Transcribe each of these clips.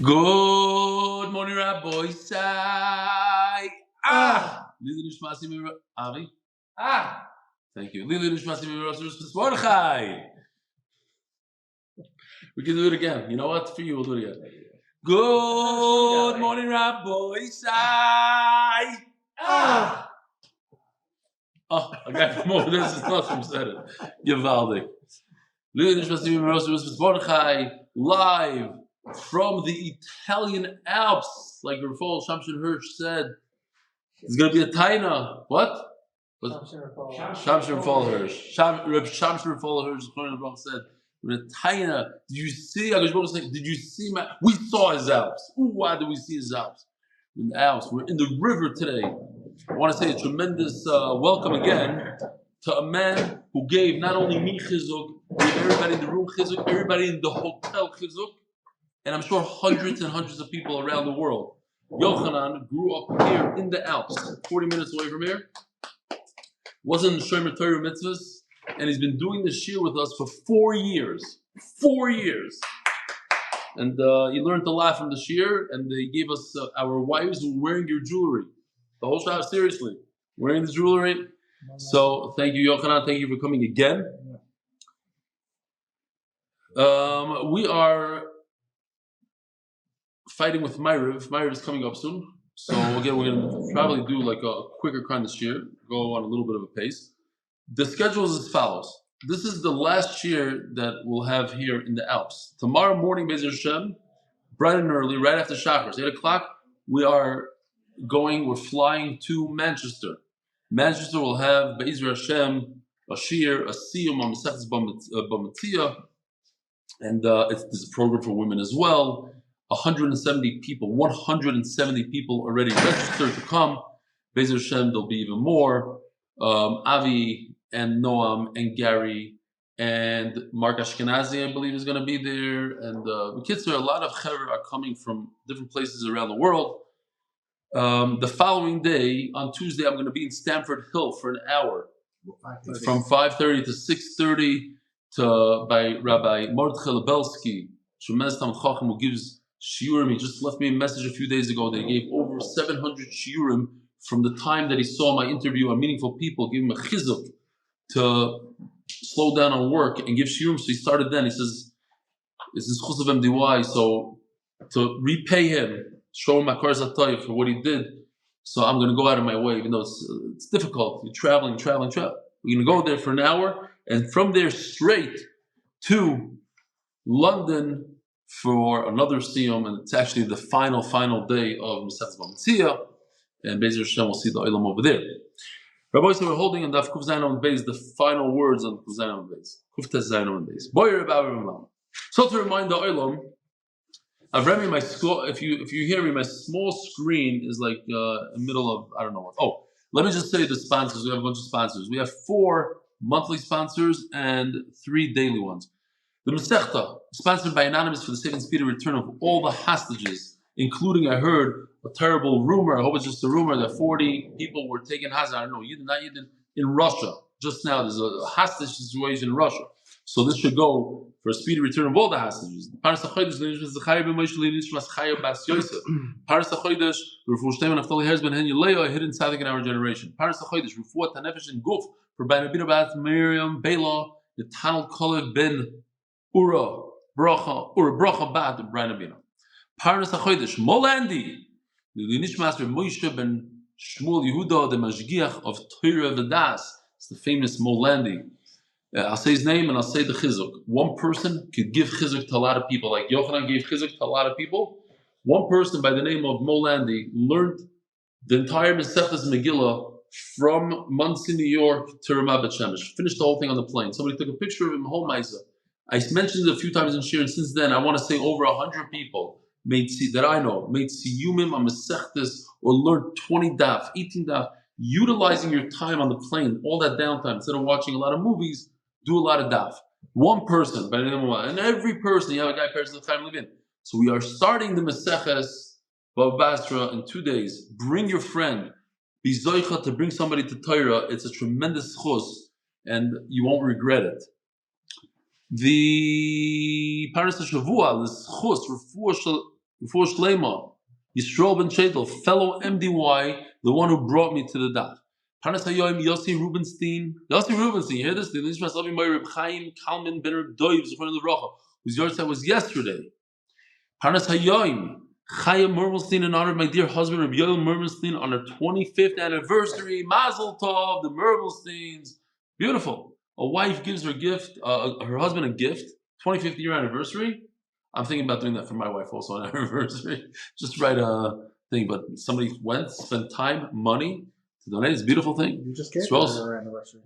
Good morning, Rabbi Sai. Liluy nishmas Avi. Thank you. Liluy nishmas Mordechai. We can do it again. You know what? For you, we'll do it again. Good morning, Rabbi Sai. Oh, I got more. This is not from said it. Givaldik. Liluy nishmas Mordechai live from the Italian Alps, like Refuat Shamshin Hirsch said. It's going to be a taina. What? Shamshin Refuat Hirsch. Shamshin Refuat Hirsch, according to the Bracha, said, a taina. Did you see? Did you see? We saw his Alps. Why did we see his Alps? In the Alps. We're in the river today. I want to say a tremendous welcome again to a man who gave not only me chuzuk, everybody in the room chuzuk, everybody in the hotel chuzuk, and I'm sure hundreds and hundreds of people around the world. Yochanan grew up here in the Alps, 40 minutes away from here. Wasn't Shomer Torah mitzvahs, and he's been doing this shir with us for 4 years. 4 years. And he learned a lot from the shir, and they gave us our wives who were wearing your jewelry. The whole shop, seriously, wearing the jewelry. So thank you, Yochanan. Thank you for coming again. We are fighting with Miriam. Miriam is coming up soon. So again, we're going to probably do like a quicker kind of year, go on a little bit of a pace. The schedule is as follows. This is the last year that we'll have here in the Alps. Tomorrow morning, Be'ez Hashem, bright and early, right after Shachar, 8 o'clock, we're flying to Manchester. Manchester will have Be'ez Hashem, a shir, a siyum on Bava Metzia, and there's a program for women as well. 170 people already registered to come. Be'ez Hashem, there'll be even more. Avi and Noam and Gary and Mark Ashkenazi, I believe, is going to be there. And the kids there, a lot of chaver are coming from different places around the world. The following day, on Tuesday, I'm going to be in Stamford Hill for an hour, from 5:30 to 6:30 by Rabbi Mordechai Lebelsky, tremendous Talmid Chacham, who gives shiurim. He just left me a message a few days ago that he gave over 700 shiurim from the time that he saw my interview on Meaningful People, give him a chizuk to slow down on work and give shiurim. So he started then. He says, "This is chus of MDY." So to repay him, show him Akar Zatay for what he did. So I'm going to go out of my way, even though it's difficult. You're traveling. We're going to go there for an hour, and from there straight to London for another siyum, and it's actually the final day of Bava Metzia, and Be'ez Hashem will see the olam over there. Rabbi, so we're holding on Daf Kuf Zayin Amud Beis the final words on Kuf Zayin Amud Beis. Kuf Tes Zayin Amud Beis. Boyer Rabbi. So to remind the olam, I've read me my school. If you hear me, my small screen is like in the middle of I don't know what. Oh, let me just say the sponsors. We have a bunch of sponsors. We have 4 monthly sponsors and 3 daily ones. The Masechta, sponsored by Anonymous for the safe and speedy return of all the hostages, including, I heard, a terrible rumor, I hope it's just a rumor, that 40 people were taken hostage, I don't know, Yidden, not Yidden, in Russia. Just now, there's a hostage situation in Russia. So this should go for a speedy return of all the hostages. Paras HaChodesh, Zechrya ben Moshe, nishmas Chaya bas Yosef. Paras HaChodesh, Refuat Neftali ben Liluy, a hidden tzadik in our generation. Paras HaChodesh, Refuat hanefesh and guf, for Bina, Miriam, Baila, Netanel, Kalev, ben Bracha, bat Breina, Bina. Paras HaChodesh, Landy, nishmas Moshe ben Shmuel Yehuda, the Mashgiach of Torah V'das. It's the famous Landy. I'll say his name and I'll say the chizuk. One person could give chizuk to a lot of people, like Yochanan gave chizuk to a lot of people. One person by the name of Landy learned the entire Mesechus Megillah from Monsey, New York to Ramat Bet Shemesh. Finished the whole thing on the plane. Somebody took a picture of him, whole Maisa. I mentioned it a few times in Shir, and since then I want to say over 100 people that I know made siyumim on Mesechus or learned 20 daf, 18 daf, utilizing your time on the plane, all that downtime, instead of watching a lot of movies, do a lot of daf. One person, by the name of and every person, you have a guy person the time live in. So we are starting the Meseches Bava Basra in 2 days. Bring your friend. Be zoicha to bring somebody to Torah. It's a tremendous chus, and you won't regret it. The Paras Shavua, this chus, Refuat before Shlema, Yisrael ben Sheitel, fellow MDY, the one who brought me to the Daf. Parnas Hayoim, Yossie Rubinstein. Yossie Rubinstein, you hear this? The nishmas Avi Miriam, Chaim, Kalman, Ben Reb Doiv, Zechariah Bracha, whose yard set was yesterday. Parnas Hayoim, Chaya Mermelstein, in honor of my dear husband, R Yoel Mermelstein, on her 25th anniversary. Mazel Tov, the Mermelsteins. Beautiful. A wife gives her gift, her husband a gift, 25th year anniversary. I'm thinking about doing that for my wife also on anniversary. Just write a thing, but somebody went, spent time, money to donate. It's a beautiful thing. You just gave her anniversary.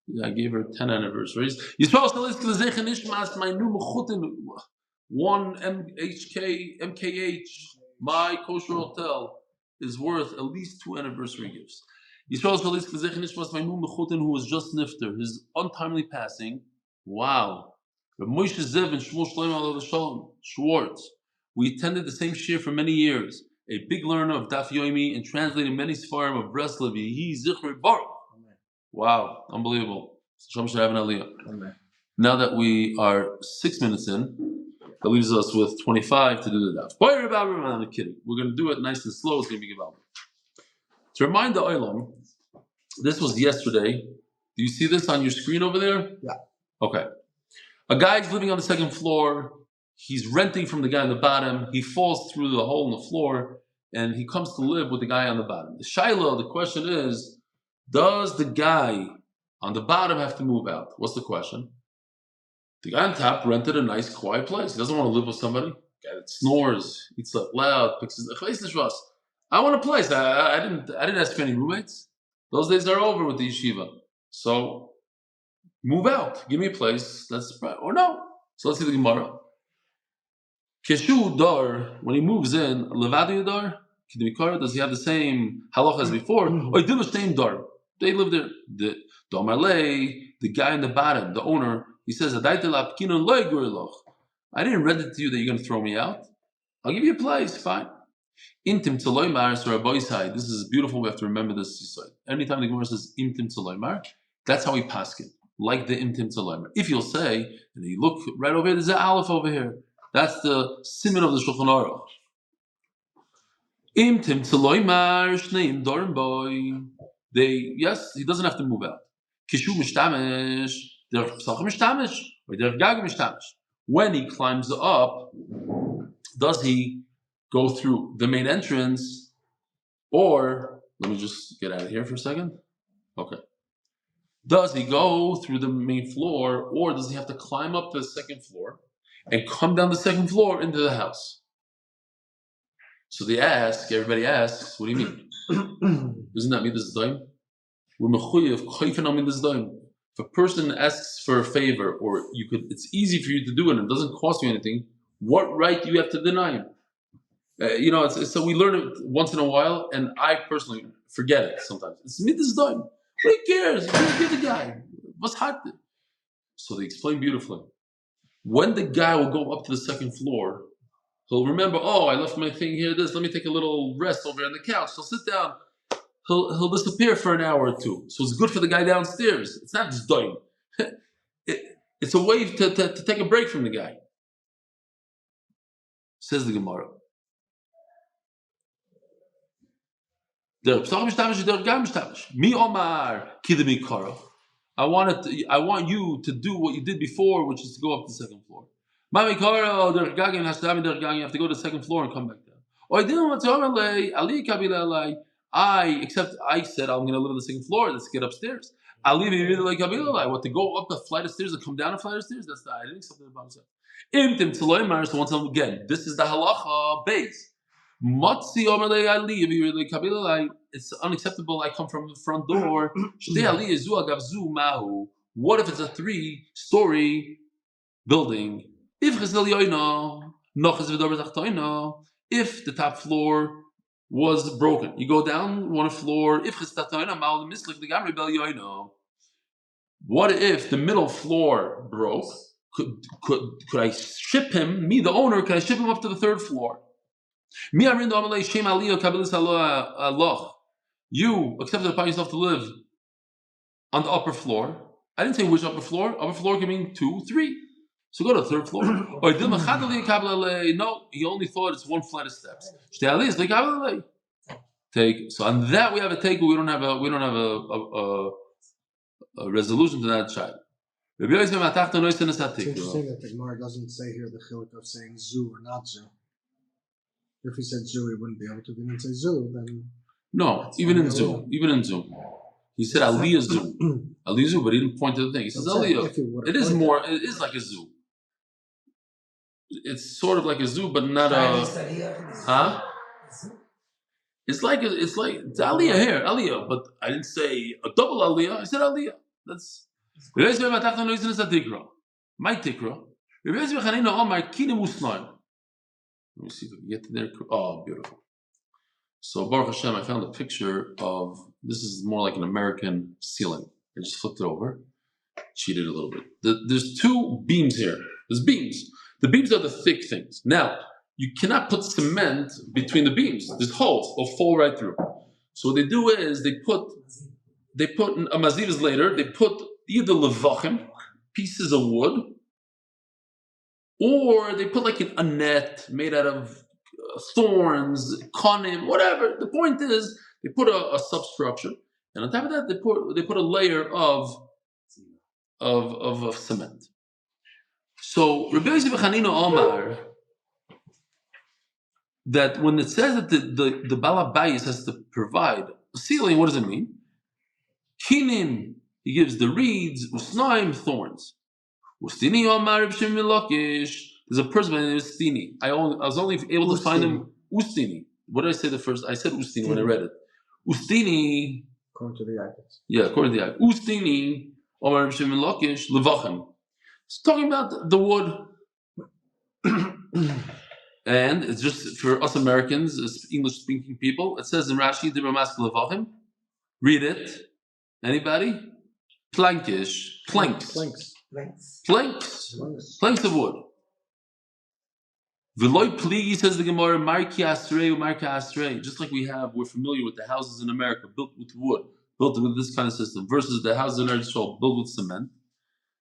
Yeah, I gave her 10 anniversaries. Yisrael nishmas, my new mechutin, one MKH, my kosher hotel is worth at least 2 anniversary gifts. Yisrael nishmas, my new mechutin, who was just nifter, his untimely passing. Wow. Moshe Zev and Shmuel Schwartz. We attended the same shir for many years. A big learner of Daf Yomi and translated many sefarim of Breslev. He Zichrei Baruch. Wow, unbelievable. Shalom should have an aliyah. Now that we are 6 minutes in, that leaves us with 25 to do the daf. I'm kidding. We're going to do it nice and slow. It's going to be givaldic. To remind the olam, this was yesterday. Do you see this on your screen over there? Yeah. Okay. A guy's living on the second floor. He's renting from the guy on the bottom. He falls through the hole in the floor, and he comes to live with the guy on the bottom. The shaila, the question is, does the guy on the bottom have to move out? What's the question? The guy on top rented a nice, quiet place. He doesn't want to live with somebody. Guy that snores, eats up loud, picks his nishmas. I want a place. I didn't ask for any roommates. Those days are over with the yeshiva. So move out. Give me a place. Or no. So let's see the Gemara. Keshu dar, when he moves in, levadu dar, does he have the same halach as before? Or did the same dar? They live there. The guy in the bottom, the owner, he says, I didn't rent it to you that you're going to throw me out. I'll give you a place. Fine. Intim tzeloymar, so Rabbi side. This is beautiful. We have to remember this. Anytime the Gemara says intim tzeloymar, that's how we pass it. Like the intim tzeloymar. If you'll say, and you look right over here, there's an aleph over here. That's the siman of the Shulchan Aruch. Intim tzeloymar shneim dorim boy. Yes, he doesn't have to move out. Kishu mishtamish, derech psachim mishtamish, or derech gag mishtamish. When he climbs up, does he go through the main entrance, or let me just get out of here for a second. Okay. Does he go through the main floor, or does he have to climb up to the second floor and come down the second floor into the house? So everybody asks, what do you mean? Isn't that midas daim? We're mechuyev koifen al midas daim. If a person asks for a favor, or it's easy for you to do it and it doesn't cost you anything, what right do you have to deny him? So we learn it once in a while, and I personally forget it sometimes. It's midas daim. Who cares? You can't give the guy. What's hot? So they explain beautifully. When the guy will go up to the second floor, he'll remember, I left my thing here, let me take a little rest over on the couch. He'll sit down. He'll disappear for an hour or two. So it's good for the guy downstairs. It's not just dying. It's a way to take a break from the guy. Says the Gemara. Mi Omar Kidemi Kara. I want you to do what you did before, which is to go up to the second floor. Mami Kara, you have to go to the second floor and come back down. I said I'm going to live on the second floor. Let's get upstairs. What, to go up a flight of stairs and come down a flight of stairs? I didn't accept that about myself. So once again, this is the halacha base. It's unacceptable. I come from the front door. What if it's a 3-story building? If the top floor was broken, you go down one floor. What if the middle floor broke? Could I ship him, me the owner, could I ship him up to the 3rd floor? You accepted upon yourself to live on the upper floor. I didn't say which upper floor. Upper floor can mean 2, 3. So go to the third floor. Or no, he only thought it's one flight of steps. Take. So on that we have a take. We don't have a resolution to that child. It's interesting that the Gemara doesn't say here the chiluk of saying zu or not zu. If he said zu, he wouldn't be able to. If he didn't say zu, then no. Even in zu, he said aliyah zu, aliyah zu, but he didn't point to the thing. He says aliyah. It is more. It is like a zu. It's sort of like a zoo, but not a. Huh? It's like it's aliyah here, aliyah, but I didn't say a double aliyah. I said aliyah. That's. My tikra. Let me see if we can get to there. Oh, beautiful. So Baruch Hashem, I found a picture of this is more like an American ceiling. I just flipped it over, cheated a little bit. There's two beams here. There's beams. The beams are the thick things. Now, you cannot put cement between the beams. There's holes. They'll fall right through. So what they do is they put a mazivas later, they put either levachim, pieces of wood, or they put like a net made out of thorns, konim, whatever. The point is, they put a substructure, and on top of that, they put a layer of cement. So Rabbi Yossi B'Chanina Omar that when it says that the Bala Bayis has to provide a ceiling, what does it mean? Kinim, he gives the reeds, usnaim, thorns. Ustini Omar Reb Shimon Lakish. There's a person by the name of Ustini. I was only able to find him Ustini. What did I say the first? I said Ustini when I read it. Ustini. According to the ayat. Yeah, according to the ayat. Ustini Omar Reb Shimon Lakish Levachem. It's talking about the wood. And it's just for us Americans, English-speaking people. It says in Rashi, read it. Anybody? Plankish. Planks of wood. Veloy pligi, says the Gemara, marki asrei. Just like we're familiar with the houses in America built with wood, built with this kind of system, versus the houses in Israel built with cement.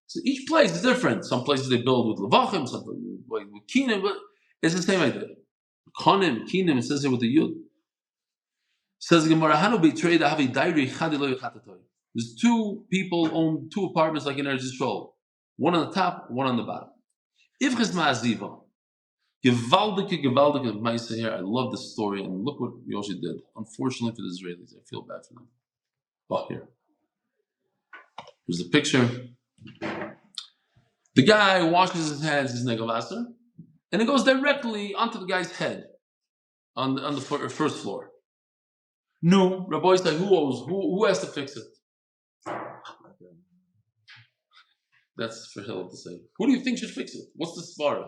So each place is different. Some places they build with levachim, some places with kinim, but it's the same idea. Konim, kinim, it says here with the yud. Says the Gemara, Hanu betrayed have a dairi chadiloy chatatoy. There's two people own two apartments like in Eretz Yisrael. One on the top, one on the bottom. Ivchis ma'aziva. Gewaldike ma'isa here. I love this story, and look what Yossi did. Unfortunately for the Israelis, I feel bad for them. Oh, here. Here's the picture. The guy washes his hands, his negavasa, and it goes directly onto the guy's head on the first floor. No, Rabbi said, who has to fix it? That's for Hill to say. Who do you think should fix it? What's the svara?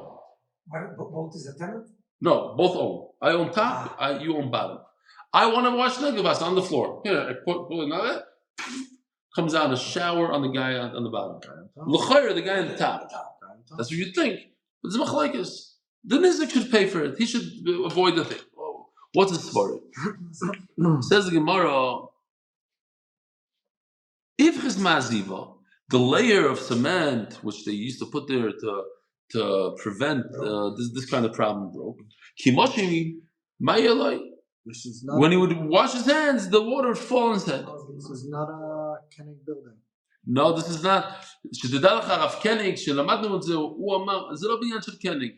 Both is a tenant? No, both own. I own top, you own bottom. I want to wash negavasa on the floor. Here, I put another. Comes out a shower on the guy on the bottom. L'chayr, the guy on the top. That's what you think. But it's machlekes. The nizik should pay for it. He should avoid the thing. Oh, what's the svara? Says the Gemara, Ivchis ma'aziva, the layer of cement which they used to put there to prevent this kind of problem broke. Kimoshi ma'yelai. When he would wash his hands, the water would fall on his head. This is not a Kenning building. No, this is not. שתדע לך הרב קניג, שלמדנו את זה, הוא אמר, זה לא בניין של קניג.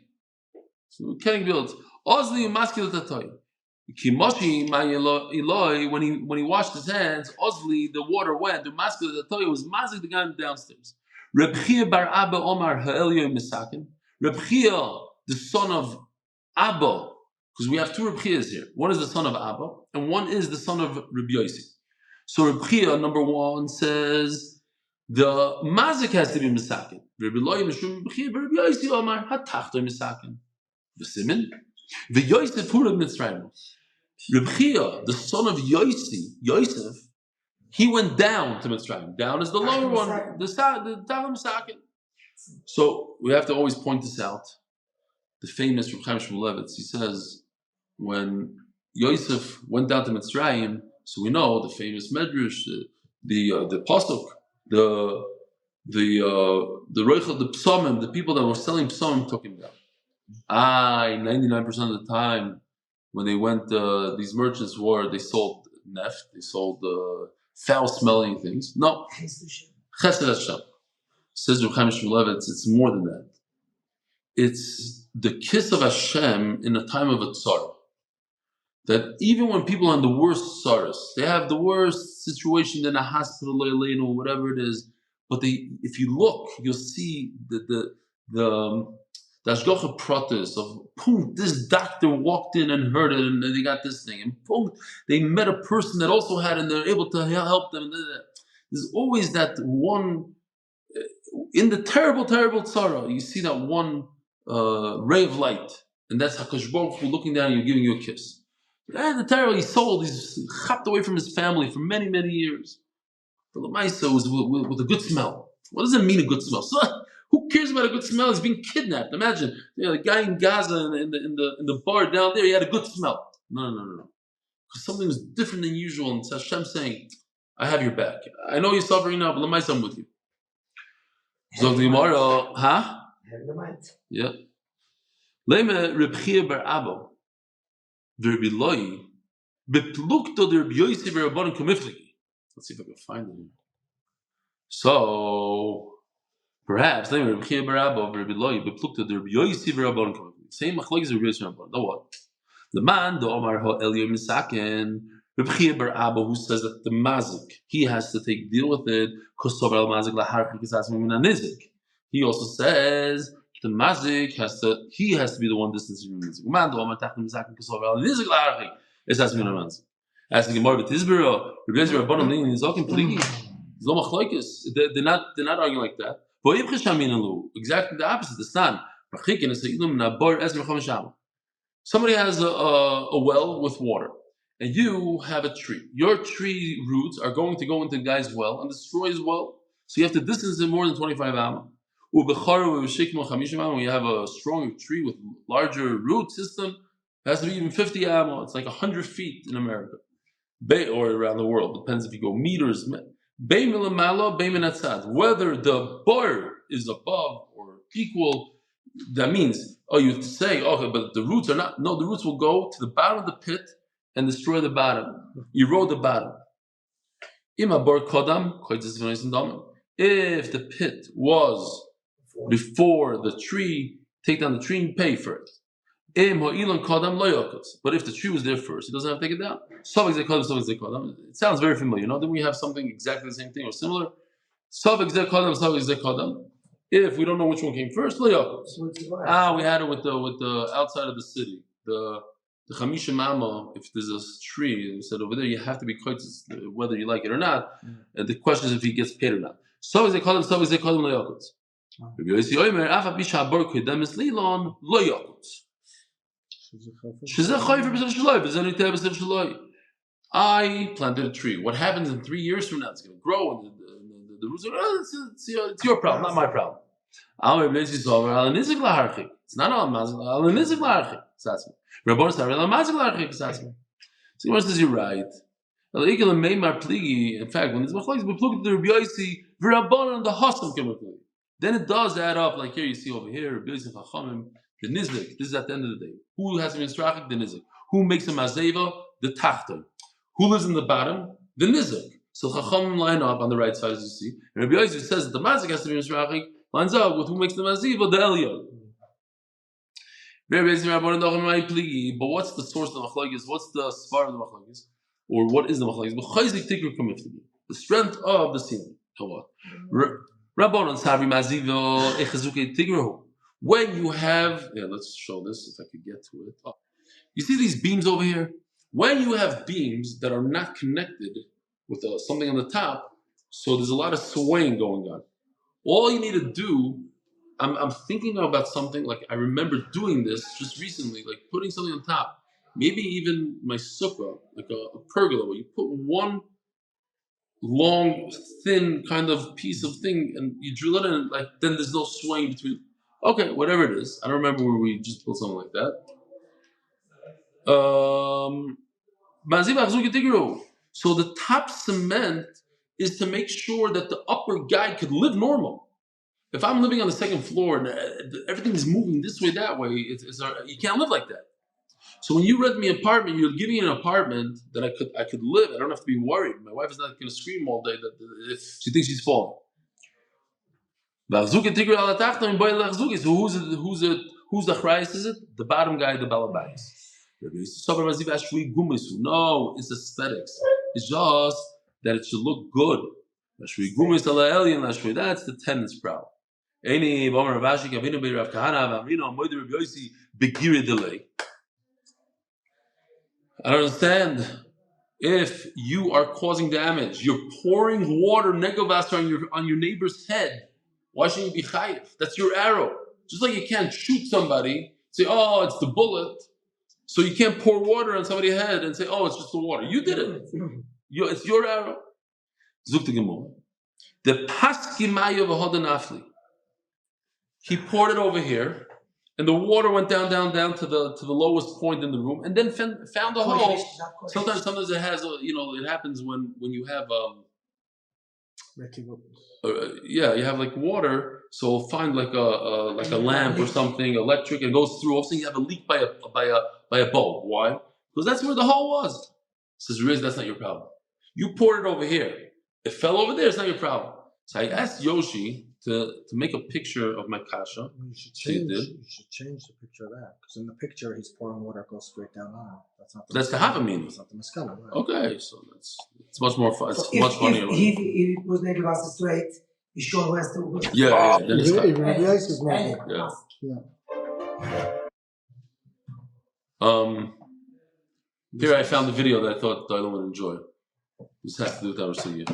קניג builds. Ozli masculine tatoy. Kimoshi ma'yelai, when he washed his hands, Ozli, the water went, the masculine tatoy was mazik the guy downstairs. Reb Chia bar Abba Omar ha'elyoy misakin. Reb Chia, the son of Abba, because we have two Reb Chias here. One is the son of Abba, and one is the son of Reb Yossi. So Reb Chia, number one, says the mazik has to be misakin. Reb Liluy mishum Reb Chia, Reb Yossi Omar hatachtoy misakin. V'simin v'Yosef hurad Mitzrayim. Reb Chia, the son of Yosef, he went down to Mitzrayim. Down is the lower one, the Talam Misakin. So we have to always point this out. The famous Reb Chaim Shmulevitz, he says, when Yosef went down to Mitzrayim, so we know the famous Medrash, the pasuk, the the psalmim, the people that were selling psalmim took him down. 99% of the time when they went, these merchants they sold neft, they sold foul-smelling things. No, Chesed Hashem. Says Reb Chaim Shmulevitz, it's more than that. It's the kiss of Hashem in a time of a tzara. That even when people are in the worst tzaras, they have the worst situation in a hospital, or whatever it is, but if you look, you'll see the ashgacha pratis of this doctor walked in and heard it, and they got this thing, and they met a person that also had, and they're able to help them. There's always that one in the terrible, terrible tzara. You see that one ray of light, and that's Hakadosh Baruch Hu looking down and you're giving you a kiss. And the terrible, he's chapped away from his family for many, many years. The Lamaisa was with a good smell. What does it mean, a good smell? So, who cares about a good smell? He's being kidnapped. Imagine, the guy in Gaza in the bar down there, he had a good smell. No. Because something was different than usual, and it's Hashem saying, I have your back. I know you're suffering now, but Lamaisa, I'm with you. So the Gemara, huh? Yeah. Leme Reb Chia bar Abba. Liluy, beplukto der Yossie Rubinstein komifligi. Let's see if I can find it. So perhaps let me Reb Chia bar Abba Liluy beplukto der Yossie Rubinstein komifligi. Same machlokes Reb Yossi Rubinstein. No what? The man do Omar ho Eli Misaken Reb Chia bar Abba, who says that the mazik he has to take deal with it because sover al mazik lahar kisas min nizik. He also says the mazik has to be the one distancing from the nizik. Man do Omar tachtim misaken because sover al nizik lahar kisas min mazik. Asking Gemara v'tizbero Reb Yossi Rabbanon leaning nizakim pligi. Zlo machlokes. They're not arguing like that. Exactly the opposite. The stand. Somebody has a well with water, and you have a tree. Your tree roots are going to go into the guy's well and destroy his well. So you have to distance it more than 25 amma. When you have a stronger tree with larger root system, it has to be even 50 amma. It's like 100 feet in America, or around the world. Depends if you go meters. Whether the bar is above or equal, that means, you say, okay, but the roots are not. No, the roots will go to the bottom of the pit and destroy the bottom, erode the bottom. If the pit was before the tree, take down the tree and pay for it. But if the tree was there first, he doesn't have to take it down. It sounds very familiar. Then we have something exactly the same thing or similar. If we don't know which one came first, we had it with the outside of the city. The Chamisha Mama, if there's a tree, we said over there, you have to be koitzes, whether you like it or not. And the question is if he gets paid or not. I planted a tree. What happens in 3 years from now? It's going to grow, and the roots are. It's your problem, not my problem. It's not al nizik laharchik. Rabbanon said al mazik laharchik. So he says you're right. In fact, when this machlokes bepluked the Reb Yossi, Rabbanon the Hasam came with. Then it does add up. Like here, you see over here, Reb Yossi Chachamim, the nizik. This is at the end of the day. Who has to be instrachik? The nizik. Who makes a mazeva? The tachton. Who lives in the bottom? The nizik. So Chachamim line up on the right side, as you see. And Reb Yossi says that the mazik has to be instrachik. Lines up with who makes the mazeva? The Eliyah. But what's the source of the machlokes? What's the spar of the machlokes? Or what is the machlokes? The strength of the ceiling. When you have, let's show this if I could get to it. You see these beams over here? When you have beams that are not connected with something on the top, so there's a lot of swaying going on. All you need to do, I'm thinking about something, like I remember doing this just recently, like putting something on top. Maybe even my sukkah, like a pergola, where you put one long, thin kind of piece of thing and you drill it in, like then there's no swaying between. Okay, whatever it is. I don't remember where we just built something like that. So the top cement is to make sure that the upper guy could live normal. If I'm living on the second floor and everything is moving this way, that way, you can't live like that. So when you rent me an apartment, you're giving me an apartment that I could live. I don't have to be worried. My wife is not going to scream all day that she thinks she's falling. So who's the Chaya? Is it the bottom guy, the Bala Metzia? No, it's aesthetics. It's just that it should look good. That's the tenant's problem. I don't understand. If you are causing damage, you're pouring water negovas on your neighbor's head. Why shouldn't you be chayiv? That's your arrow. Just like you can't shoot somebody, say, "Oh, it's the bullet," so you can't pour water on somebody's head and say, "Oh, it's just the water." You did it. It's your arrow. Zuk the Gemara. The paski mayo v'hoda nafli. He poured it over here, and the water went down to the lowest point in the room, and then found a hole. Sometimes it has it happens when you have you have like water, so it'll find like a lamp or something electric, and goes through. All of a sudden you have a leak by a bulb. Why? Because that's where the hole was. Says Riz, that's not your problem. You poured it over here. It fell over there. It's not your problem. So I asked Yoshi to make a picture of my kasha. You should change the picture of that, because in the picture he's pouring water, goes straight down on it. That's the havamina. That's not the maskana. Right? Okay, so it's much more fun. It's so much funnier. If it was negovas straight, you sure was to. Yeah. Then it's even the ice is not. Here I found the video that I thought Baila would enjoy. Just have to do it that or you.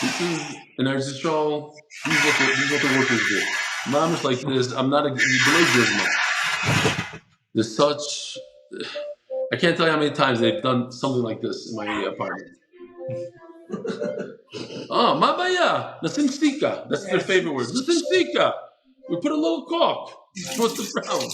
This is an R Yisrael. This is what the workers do. Mamish like this. I'm not a gizmo. There's such. I can't tell you how many times they've done something like this in my apartment. Oh, ma baya, nasim stika. That's their favorite word. Nasim stika. We put a little cork towards the ground.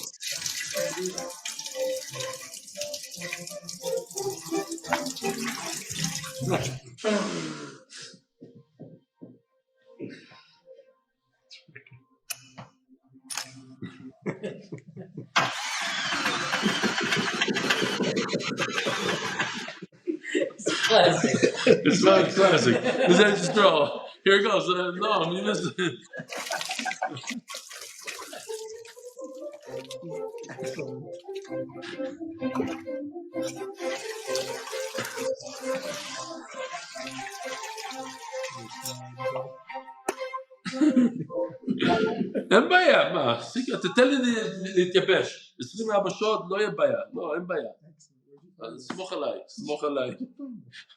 It's not classic. This is just straw. Here it goes. No, you missed it. אין בעיה, מה? תתן לי להתייבש. 24 שעות לא יהיה בעיה. לא, אין בעיה. סמוך עליי.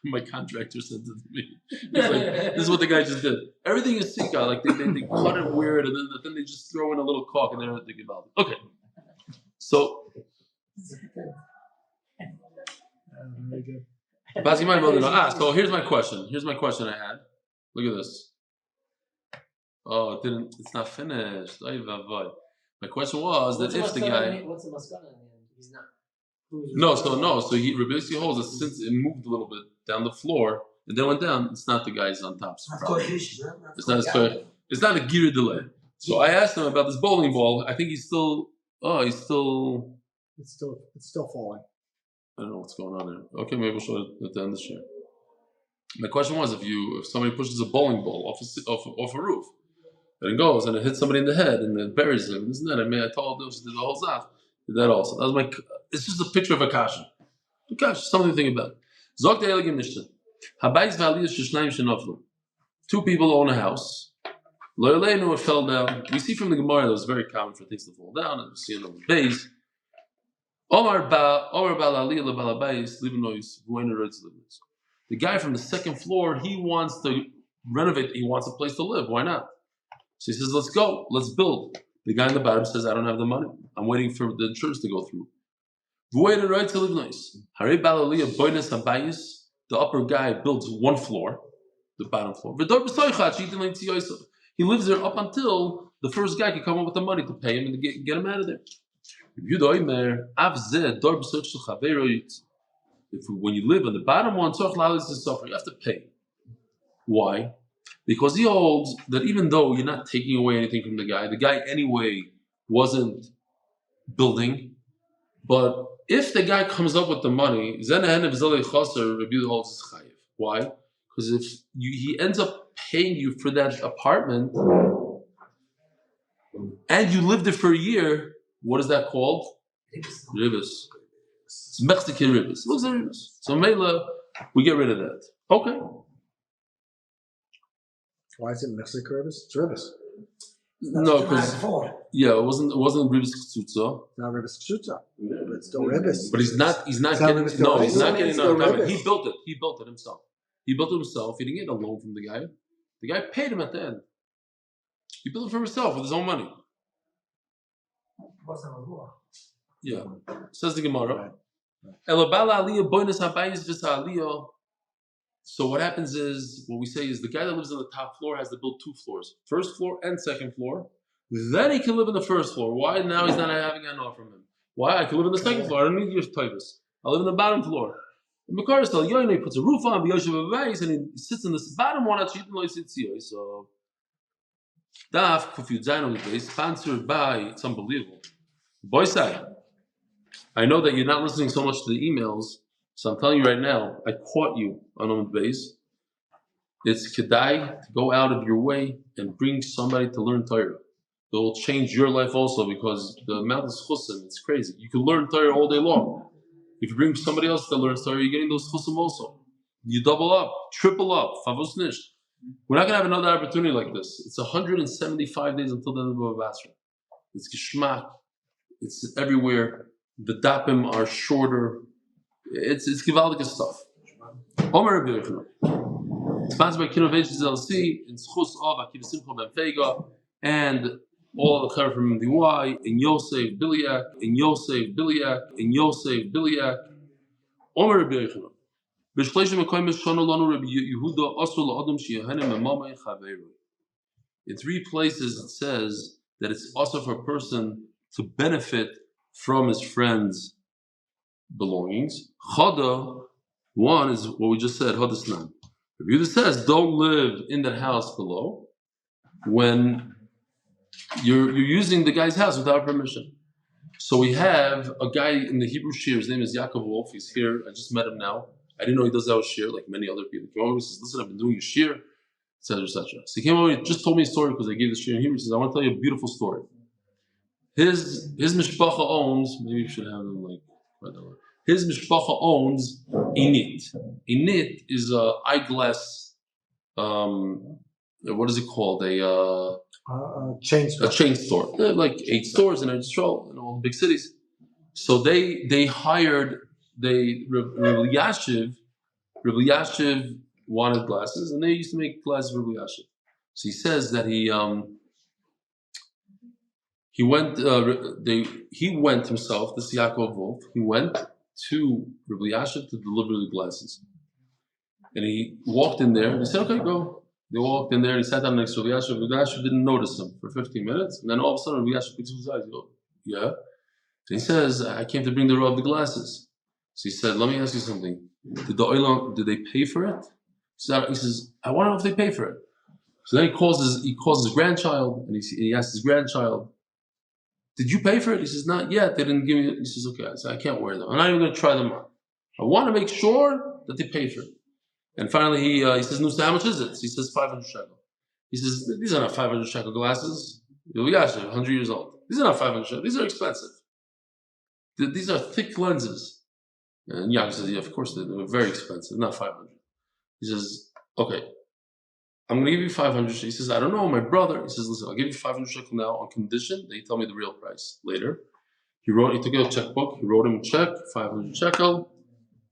My contractor said to me. He's like, this is what the guy just did. Everything is sika. Like they cut it weird, and then they just throw in a little caulk, and they're thinking about it. Okay. So. So here's my question I had. Look at this. Oh, it's not finished. My question was that if the guy. What's the maskana in the end? He's not. So Rubinstein holds that since it moved a little bit down the floor and then went down, it's not the guy's on top. It's not his clear. It's not a gira delay. So I asked him about this bowling ball. I think he's still. It's still falling. I don't know what's going on there. Okay, maybe we'll show it at the end of the year. My question was, if somebody pushes a bowling ball off a roof, and it goes and it hits somebody in the head and it buries him, isn't that? I told him did the whole zaf. Did that also? That was my. It's just a picture of a kasha. Something to think about. Zok the elegim nishta. Habayis v'aliyas sheshnayim shenoflu. Two people own a house. Lo yaleinu, it fell down. We see from the Gemara that it was very common for things to fall down, and we see in the base. Omar bal aliyah lebal habayis livnois v'oinu roitz livnois. The guy from the second floor, he wants to renovate. He wants a place to live. Why not? So he says, "Let's go. Let's build." The guy in the bottom says, "I don't have the money. I'm waiting for the insurance to go through." The upper guy builds one floor. the bottom floor. He lives there up until the first guy can come up with the money to pay him and to get him out of there. When you live on the bottom one, you have to pay. Why? Because he holds that even though you're not taking away anything from the guy anyway wasn't building. But if the guy comes up with the money, why? Because if he ends up paying you for that apartment and you lived there for a year, what is that called? Ribis. It's Mexican ribis. It looks like ribis. So Mela, we get rid of that. Okay. Why is it Mexican ribis? It's ribis. No, because it wasn't ribis chuzuk. Not ribis chuzuk, but it's still ribis. But he's not getting He built it. He built it himself. He built it himself. He didn't get a loan from the guy. The guy paid him at the end. He built it for himself with his own money. Yeah. Says the Gemara. So what happens is, what we say is the guy that lives on the top floor has to build 2 floors. First floor and second floor. Then he can live on the first floor. Why? Now he's not having an offer from him. Why? I can live on the second floor. I don't need your typus. I live on the bottom floor. And Makar still, he puts a roof on, the and he sits in this bottom one. So, Daf Yomi, sponsored by, it's unbelievable. Boy side, I know that you're not listening so much to the emails, so I'm telling you right now, I caught you on Amud Beis. It's kedai to go out of your way and bring somebody to learn Torah. It will change your life also because the amount of chusim, it's crazy. You can learn Torah all day long. If you bring somebody else to learn Torah, you're getting those chusim also. You double up, triple up, favos nish. We're not going to have another opportunity like this. It's 175 days until the end of Bava Metzia. It's geschmack. It's everywhere. The dapim are shorter. It's gewaldige stuff. Omer Rebbe sponsored by Innovations LLC, in Schus of Akiva Simcha Ben Fega, and all the Kalev from Liluy, in Yosef Biliak, Omer Rebbe in 3 places it says that it's also for a person to benefit from his friend's belongings. Chada, one is what we just said, Hadasnan. Refuat says, don't live in that house below when you're using the guy's house without permission. So we have a guy in the Hebrew Shir, his name is Yaakov Wolf, he's here, I just met him now. I didn't know he does our Shir like many other people. He came over and says, listen, I've been doing your Shir, etc., etc. So he came over and just told me a story because I gave the Shir in Hebrew. He says, I want to tell you a beautiful story. His mishpacha owns, maybe you should have them like, his mishpacha owns init. Init is a eyeglass, what is it called? A chain store. A chain store. They have like 8 stores in Israel in all the big cities. So they hired Rabbi Yashiv wanted glasses, and they used to make glasses for Rabbi Yashiv. So he says that he went himself, this Yaakov Wolf, he went to Rabbi Yashiv to deliver the glasses. And he walked in there, and he said, okay, go. They walked in there, and he sat down next to Rabbi Yashiv. Rabbi Yashiv didn't notice him for 15 minutes, and then all of a sudden Rabbi Yashiv picks up his eyes. He goes, yeah? So he says, I came to bring the Rav the glasses. So he said, let me ask you something. Did they pay for it? He says, I want to know if they pay for it. So then he calls his grandchild, and he asks his grandchild, did you pay for it? He says, not yet. They didn't give me it. He says, okay. I said, I can't wear them. I'm not even going to try them on. I want to make sure that they pay for it. And finally, he says, no, so how much is it? So he says, 500 shekel. He says, these are not 500 shekel glasses. 100 years old. These are not 500 shekel. These are expensive. These are thick lenses. And Yaakov says, yeah, of course they're very expensive, not 500. He says, okay, I'm going to give you 500 shekel. He says, I don't know, my brother. He says, listen, I'll give you 500 shekel now on condition that you tell me the real price later. He took out a checkbook, he wrote him a check, 500 shekel,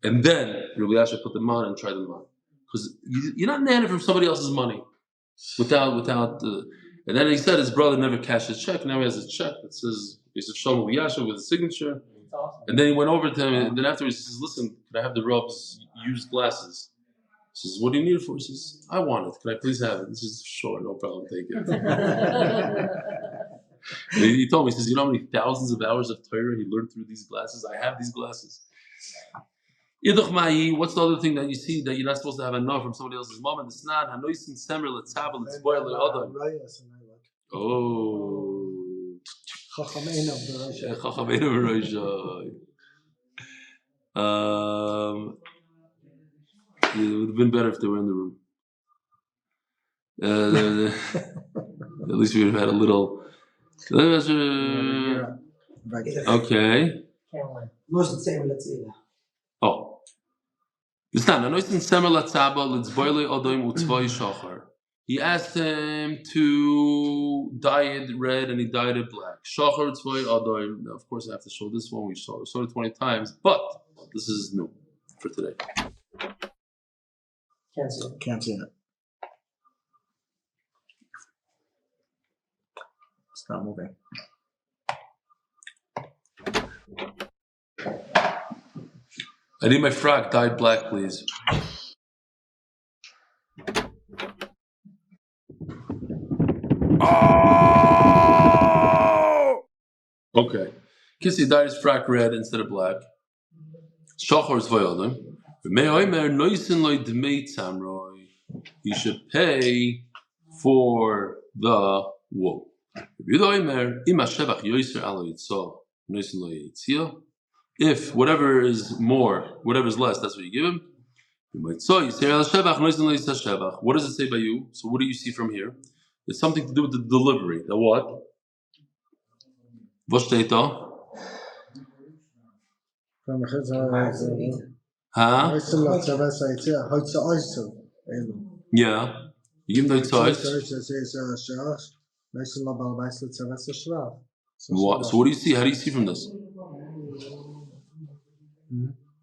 and then Rabbi Yashiv put them on and tried them on. Because you're not nanning from somebody else's money and then he said his brother never cashed his check. Now he has a check that says Yosef Shalom Yashiv with a signature. And then he went over to him, and then afterwards he says, listen, can I have the Rav's used glasses? He says, what do you need it for? He says, I want it. Can I please have it? He says, sure, no problem, take it. He told me, he says, you know how many thousands of hours of Torah he learned through these glasses? I have these glasses. What's the other thing that you see that you're not supposed to have enough from somebody else's mom? And it's not. Oh. It would have been better if they were in the room. At least we would have had a little. Okay. Oh. He asked him to dye it red and he dyed it black. Of course, I have to show this one. We saw it 20 times, but this is new for today. Can't see it. It's not moving. I need my frock dyed black, please. Oh! Okay. Kissy dyed his frock red instead of black. Shachor's voyodim. He should pay for the wool. If whatever is more, whatever is less, that's what you give him. What does it say by you? So what do you see from here? It's something to do with the delivery. The what? Huh? Yeah. You give him the tzaddik. So what do you see? How do you see from this?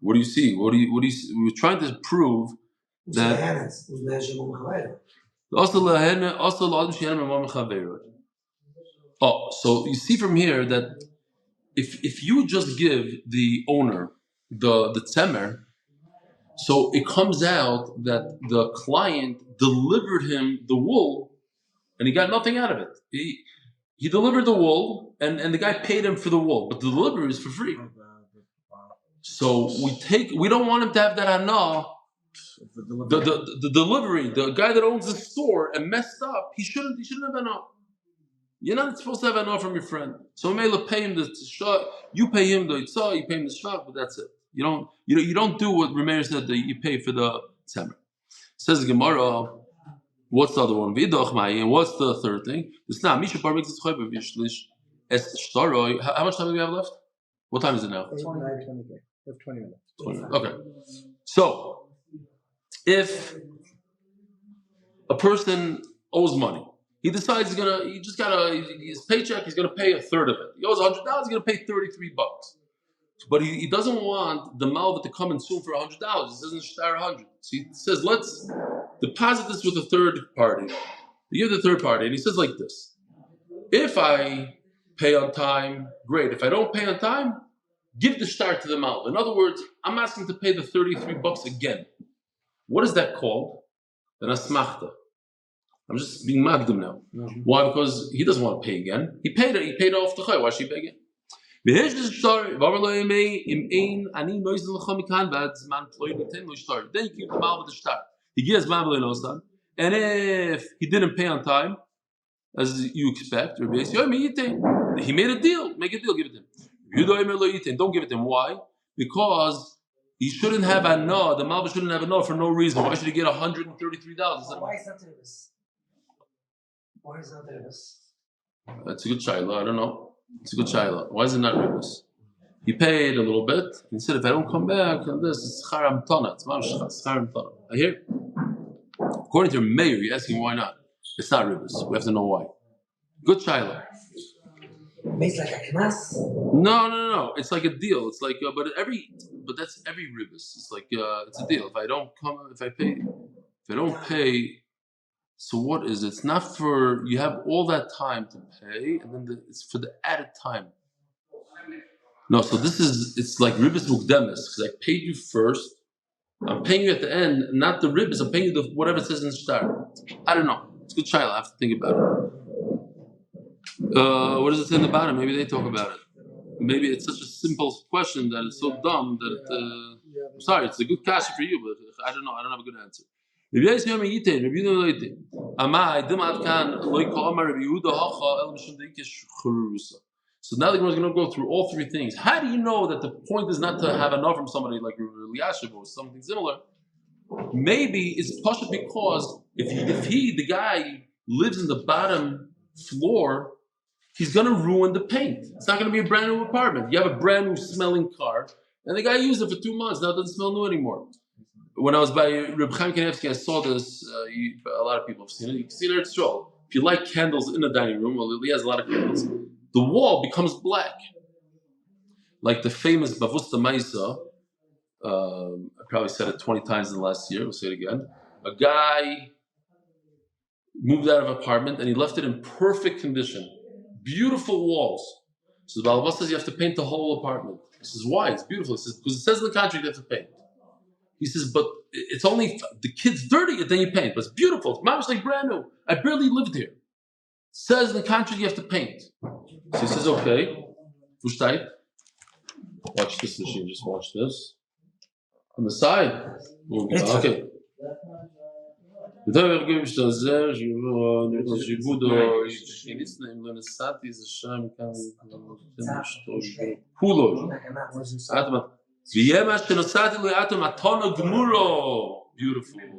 What do you see? What do you see? We're trying to prove that. Oh, so you see from here that if you just give the owner the tzemer, so it comes out that the client delivered him the wool and he got nothing out of it. He delivered the wool and the guy paid him for the wool, but the delivery is for free. So we don't want him to have that hanah. The delivery, the guy that owns the store and messed up, he shouldn't have hanah. You're not supposed to have hanah from your friend. So Mela pay him the shah, you pay him the itzah, you pay him the shah, but that's it. You don't do what Rameir said that you pay for the tzemer. Says the Gemara, what's the other one? And what's the third thing? How much time do we have left? What time is it now? 9:23. We have 20 minutes. 20 minutes. Okay. So if a person owes money, he decides his paycheck, he's gonna pay a third of it. He owes $100, he's gonna pay $33. But he doesn't want the malva to come and sue for $100. He doesn't share 100. So he says, let's deposit this with a third party. You give the third party, and he says like this: if I pay on time, great. If I don't pay on time, give the start to the malva. In other words, I'm asking to pay the $33 again. What is that called? An asmachta. I'm just being magdim now. Mm-hmm. Why? Because he doesn't want to pay again. He paid it. He paid off the chay. Why should he pay again? Then you give the malva the start. He gives malva, and if he didn't pay on time, as you expect, he made a deal. Make a deal. Give it to him. Don't give it to him. Why? Because he shouldn't have a no. The malva shouldn't have a no for no reason. Why should he get $133? Why is that this? Why is that this? That's a good shaila. I don't know. It's a good shaila. Why is it not ribus? He paid a little bit. He said, if I don't come back, this is chara mermelstein. It's chara mermelstein. I hear. According to Meir, you're asking why not? It's not ribus. We have to know why. Good shaila. It's like a knas? No. It's like a deal. It's like, but that's every ribus. It's like, it's a deal. If I don't pay, so what is it? It's not for, you have all that time to pay, and then it's for the added time. No, so it's like ribus mukdemis, because I paid you first, I'm paying you at the end, not the ribs. I'm paying you whatever it says in the star. I don't know. It's a good child. I have to think about it. What does it say in the bottom? Maybe they talk about it. Maybe it's such a simple question that it's so dumb that I'm sorry, it's a good question for you, but I don't know. I don't have a good answer. So now the Gemara is going to go through all three things. How do you know that the point is not to have enough from somebody like Eliashib or something similar? Maybe it's partially because if the guy lives in the bottom floor, he's going to ruin the paint. It's not going to be a brand new apartment. You have a brand new smelling car, and the guy used it for 2 months. Now it doesn't smell new anymore. When I was by Reb Chaim Kanevsky, I saw this. A lot of people have seen it. You can see it. It's true. If you light candles in the dining room, well, he has a lot of candles. The wall becomes black, like the famous Bavusta Maisa. I probably said it 20 times in the last year. We'll say it again. A guy moved out of an apartment and he left it in perfect condition. Beautiful walls. So the Baal says you have to paint the whole apartment. He says, why? It's beautiful. He says, because it says in the contract you have to paint. He says, but it's only, the kid's dirty and then you paint. But it's beautiful. It's much like brand new. I barely lived here. It says in the contract you have to paint. So he says, okay. Watch this machine. Just watch this. On the side. Okay. Beautiful.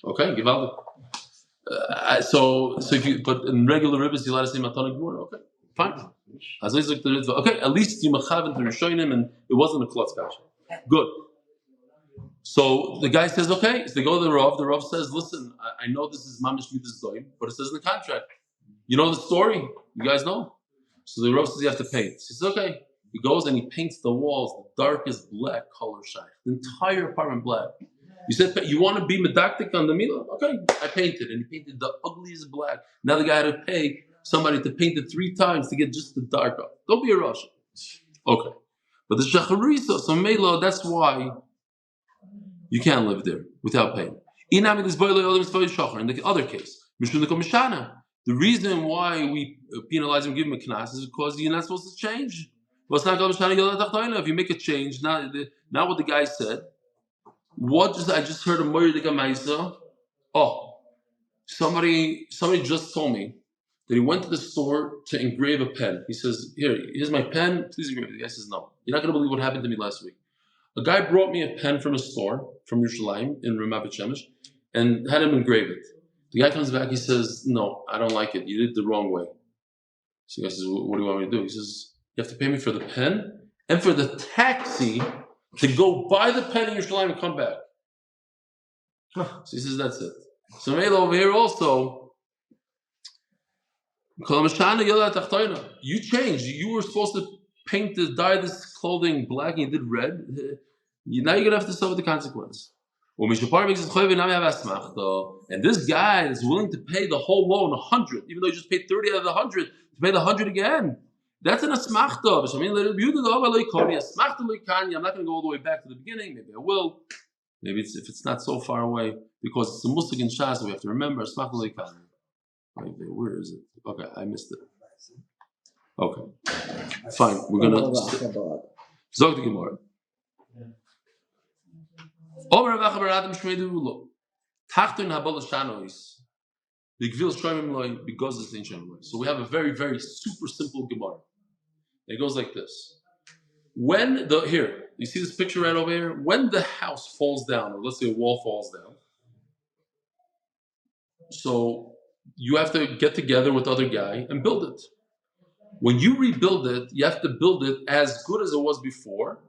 Okay, gewaldig. So if you, but in regular ribbons, you let us say matana gemura. Okay, fine. Okay, at least you mechaven to Rishonim, and it wasn't a klotz kasha. Good. So the guy says, okay. So they go to the Rav. The Rav says, listen, I know this is mamish midas doim, but it says in the contract. You know the story. You guys know. So the Rav says you have to paint. He says, okay. He goes and he paints the walls the darkest black color shine. The entire apartment black. You said you want to be medactic on the Mila? Okay, I painted, and he painted the ugliest black. Now the guy had to pay somebody to paint it 3 times to get just the dark up. Don't be a Russian. Okay, but the Shacharisa, so Mela, that's why you can't live there without paying. In the other case, the reason why we penalize him, give him a knas, is because you're not supposed to change. If you make a change, not what the guy said. I just heard a Moyer de Gamaisa. Oh, somebody just told me that he went to the store to engrave a pen. He says, here's my pen, please engrave it. The guy says, no. You're not going to believe what happened to me last week. A guy brought me a pen from a store, from Yerushalayim, in Ramat Shemesh, and had him engrave it. The guy comes back, he says, no, I don't like it. You did it the wrong way. So the guy says, what do you want me to do? He says, you have to pay me for the pen and for the taxi to go buy the pen in Yerushalayim and come back. So he says, that's it. So Mela over here also, you changed. You were supposed to dye this clothing black and you did red. Now you're going to have to suffer the consequence. And this guy is willing to pay the whole loan 100, even though he just paid 30 out of the 100, to pay the 100 again. That's an asmachta. I'm not going to go all the way back to the beginning. Maybe I will. Maybe if it's not so far away, because it's a musig in Shas, we have to remember asmachta leikani. Where is it? Okay, I missed it. Okay, fine. We're gonna zog the Gemara. So we have a very, very super simple Gemara. It goes like this. Here, you see this picture right over here? When the house falls down, or let's say a wall falls down, so you have to get together with other guy and build it. When you rebuild it, you have to build it as good as it was before,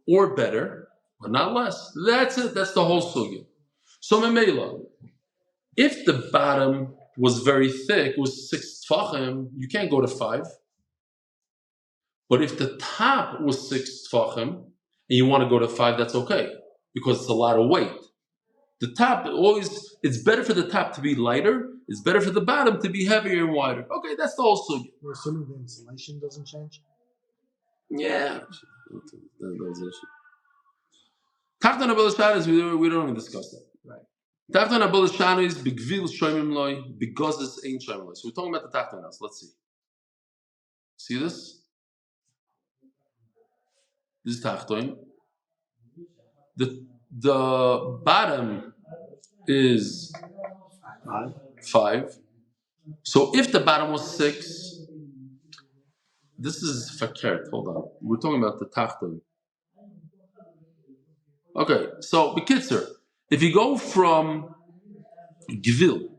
or better, but not less. That's it. That's the whole sugya. So Memela, if the bottom was very thick, it was 6 tfachim, you can't go to 5. But if the top was 6 tfachim, and you want to go to 5, that's okay, because it's a lot of weight. The top it's better for the top to be lighter, it's better for the bottom to be heavier and wider. Okay, that's the whole sugya. We're assuming the insulation doesn't change? Yeah. That was the issue. Tachton Abel Shanis, we don't even discuss that. Right. Tachton Abel Shanis, Bigvil Shoymim Loy, Bigozes Ein Shoymim Loy. So we're talking about the Tachton now. So let's see. See this? This is Tachton. The bottom is 5. So if the bottom was 6, this is fakert. Hold on. We're talking about the Tachton. Okay, so Bekitzer, if you go from Gvil,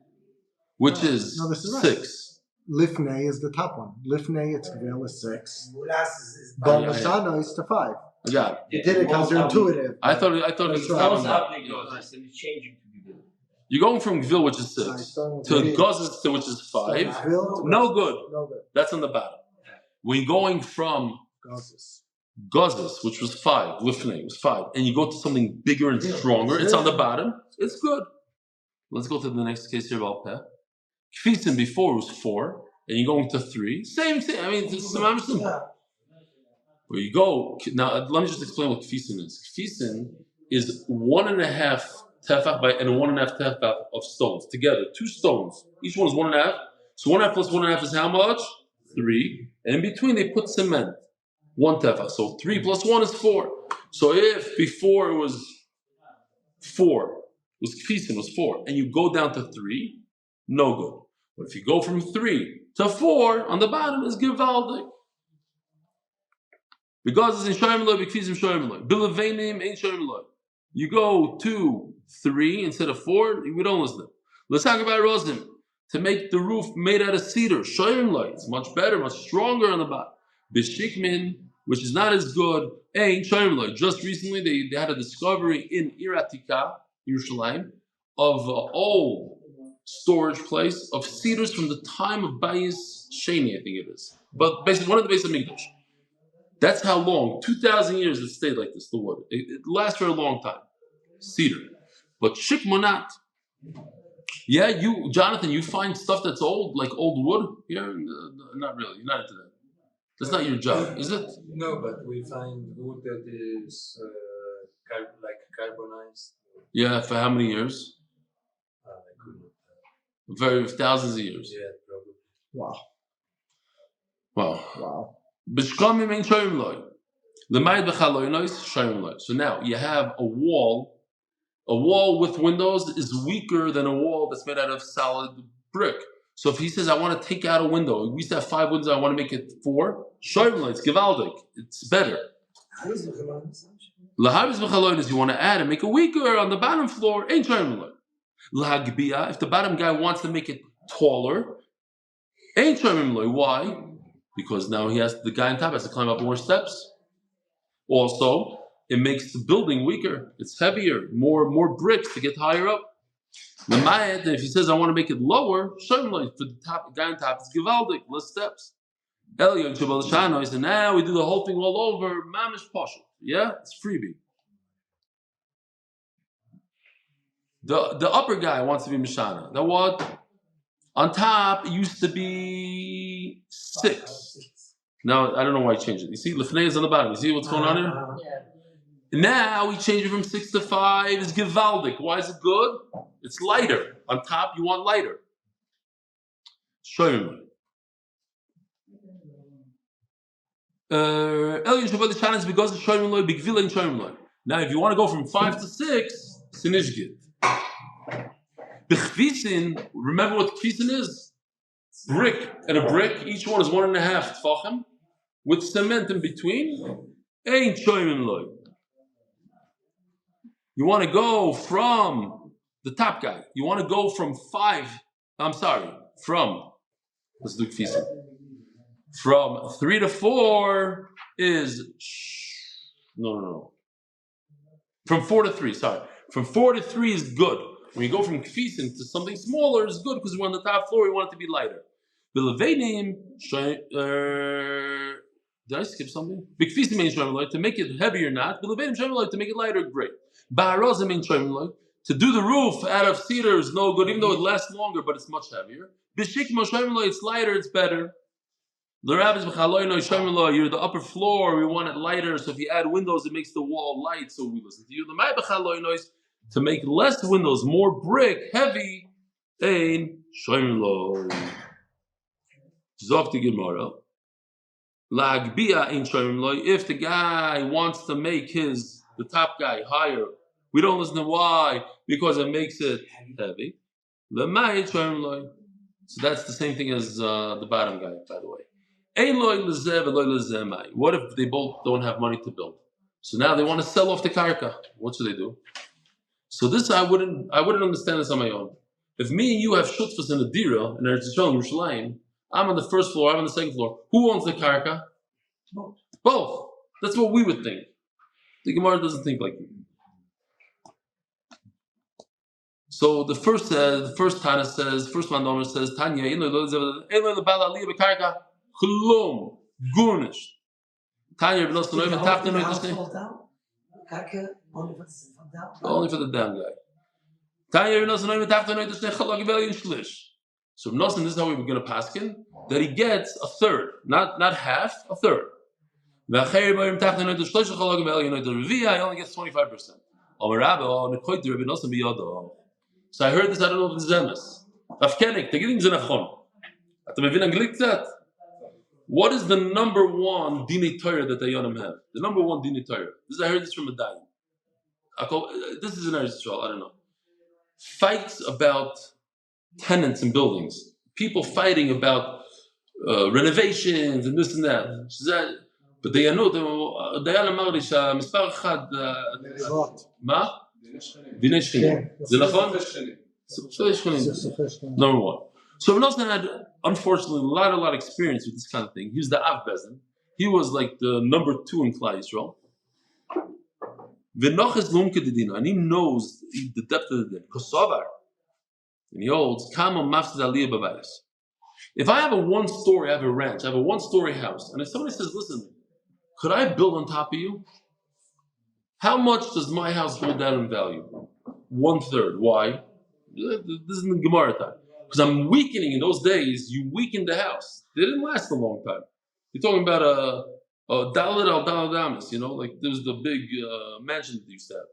which is No, this is 6. Lifnei is the top one. Lifnei, it's Gvil is 6. Mulas is Bal Mashana is to 5. I got it. You did it because you're intuitive. I thought it was That's top. You're going from Gvil, which is 6, to Gozes, which is 5. No good. No good. That's on the bottom. When you're going from Gozes, which was 5, Lifnei was 5, and you go to something bigger and stronger, it's on the bottom, it's good. Let's go to the next case here about Peh. Kfisin before was 4, and you're going to 3. Same thing. I mean, it's simple. Where you go, now let me just explain what Kfisin is. Kfisin is 1.5 tefach by and 1.5 tefach of stones together. 2 stones. Each one is 1.5. So 1.5 plus 1.5 is how much? 3. And in between they put cement. 1 tefach. So 3 plus 1 is 4. So if before it was 4, was Kfisin was 4, and you go down to 3, no good. But if you go from 3 to 4, on the bottom is Givaldik. Because it's in Shoymim Kfisim Shoymim Bilaveinim ain't Shoymim. You go to 3 instead of 4, we don't listen to them. Let's talk about Rosim. To make the roof made out of cedar, Shoymim, it's much better, much stronger on the bottom. Bishikmin, which is not as good, ain't Shoymim. Just recently they had a discovery in Iratika, Yerushalayim, of an old storage place of cedars from the time of Bayis Sheni, I think it is. But basically one of the base of Mikdash. That's how long, 2,000 years it stayed like this, the wood. It lasts for a long time. Cedar. But shikmonat. Yeah, you, Jonathan, you find stuff that's old, like old wood here? Not really, you're not into that. That's not your job, is it? No, but we find wood that is like carbonized. Yeah, for how many years? I couldn't. Very thousands of years. Yeah, probably. Wow. Bishkamim ain't shoyim loy. L'mayid b'chaloynois shoyim loy. So now you have a wall. A wall with windows is weaker than a wall that's made out of solid brick. So if he says, I want to take out a window, we used to have 5 windows, I want to make it 4, shoyim loy, it's givaldik. It's better. L'habis b'chaloynois, you want to add and make it weaker on the bottom floor, ain't shoyim loy. L'hagbiyah, if the bottom guy wants to make it taller, ain't shoyim loy. Why? Because now the guy on top has to climb up more steps. Also, it makes the building weaker. It's heavier, more bricks to get higher up. If he says, I want to make it lower, for the guy on top, it's givaldik, less steps. And now we do the whole thing all over, mamish poshut. Yeah, it's freebie. The upper guy wants to be mishana. The what? On top, it used to be 6. Now, I don't know why I changed it. You see, Lefnei is on the bottom. You see what's going on here? Yeah. Now, we change it from 6 to 5. It's givaldik. Why is it good? It's lighter. On top, you want lighter. Shoyim. Now, if you want to go from 5 to 6, it's an ishgit. The chvisin, remember what chvisin is? Brick and a brick, each one is 1.5 tfachim with cement in between. Ain't shoyim loy. You want to go from the top guy. You want to go from 5. Let's do chvisin. From 3 to 4 is no. From 4 to 3. Sorry. From 4 to 3 is good. When you go from kfisin to something smaller, it's good because we're on the top floor. We want it to be lighter. Did I skip something? To make it heavier, not. To make it lighter, great. To do the roof out of cedar is no good, even though it lasts longer, but it's much heavier. It's lighter, it's better. You're the upper floor, we want it lighter, so if you add windows, it makes the wall light, so we listen to you. To make less windows, more brick, heavy, ein shoymlo. Zok the Gemara. Lagbia ein shoymlo. If the guy wants to make the top guy higher, we don't listen to why, because it makes it heavy. So that's the same thing as the bottom guy, by the way. What if they both don't have money to build? So now they want to sell off the karka. What should they do? So this I wouldn't understand this on my own. If me and you have shutfas in a dira in Eretz Yisrael and Yerushalayim, I'm on the first floor, I'm on the second floor. Who owns the karka? Both. That's what we would think. The Gemara doesn't think like that. So the first Tana says, first Mandomer says, Tanya, Chlum, Gurnish. Tanya, only for the damn guy. Tanya, so Nosan, this is how we were going to paskin, that he gets a third, not half, a third. I only gets 25%. So I heard this, I don't know if this is emes. What is the number one dinei Torah that the Yonim have? The number one dinei Torah. I heard this from a dayan. This is in Eretz Yisrael, I don't know. Fights about tenants and buildings. People fighting about renovations and this and that. But they know dayan אמר לי שהמספר אחד מה? דיני שכנים. זה נכון? Number one. So Nosson had, unfortunately, a lot of experience with this kind of thing. He was the Av Bezin. He was like the number 2 in Klal Yisrael. And he knows the depth of the din. And he holds, if I have a one-story, I have a ranch, I have a one-story house, and if somebody says, listen, could I build on top of you? How much does my house go down in value? 1/3. Why? This is in the Gemara time. Because I'm weakening. In those days, you weakened the house. They didn't last a long time. You're talking about a dalit al daladamis, like there's the big mansion that you used to have.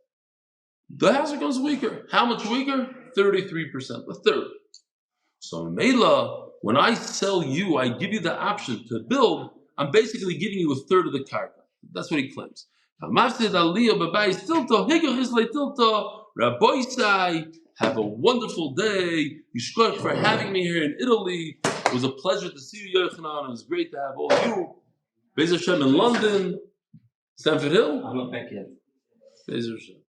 The house becomes weaker. How much weaker? 33%, a third. So Mela, when I sell you, I give you the option to build, I'm basically giving you a third of the karka. That's what he claims. Have a wonderful day. Yishkoch for having me here in Italy. It was a pleasure to see you, Yochanan. It was great to have all of you. Beis Hashem in London. Stamford Hill? I'm not back yet. Beis Hashem.